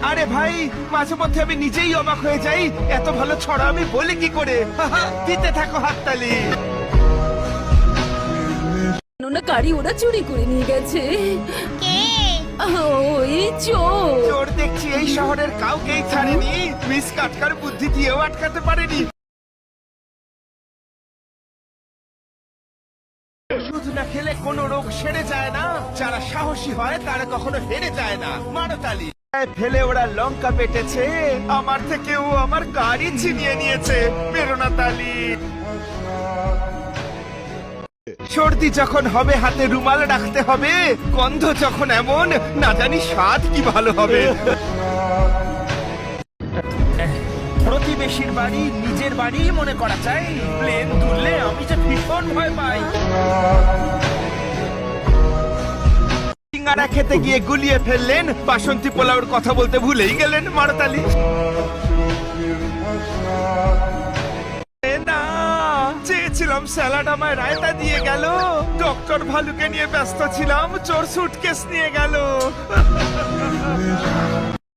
আরে ভাই, মাঝে মধ্যে আমি নিজেই অবাক হয়ে যাই, এত ভালো ছড়া আমি বলি কি করে। দিতে থাকো হাততালি। না গাড়ি ওরা চুরি করে নিয়ে গেছে। কে? ওই চোর। চোর দেখছি এই শহরের কাউকেই ছাড়েনি, মিস কাটকার বুদ্ধি দিয়েও আটকাতে পারেনি। দুধ না খেলে কোনো রোগ সেরে যায় না, যারা সাহসী হয় তারা কখনো হেরে যায় না। মারতালি ফেলে ওরা লঙ্কা পেটেছে, আমার থেকেও আমার গাড়ি ছিনিয়ে নিয়েছে। বেরোনা তালি। সর্দি যখন হবে হাতে রুমাল রাখতে হবে, গন্ধ যখন এমন না জানি স্বাদ কি ভালো হবে। প্রতিবেশীর বাড়ি নিজের বাড়ি মনে করা চাই, প্লেন তুললে আমি যে ভীষণ ভয় পাই। সিঙ্গারা খেতে গিয়ে গুলিয়ে ফেললেন, বাসন্তী পোলাওর কথা বলতে ভুলেই গেলেন। মারতালি। না, চেয়েছিলাম স্যালাড, আমায় রায়তা দিয়ে গেল। ডক্টর ভালুকে নিয়ে ব্যস্ত ছিলাম, চোর সুটকেস নিয়ে গেল।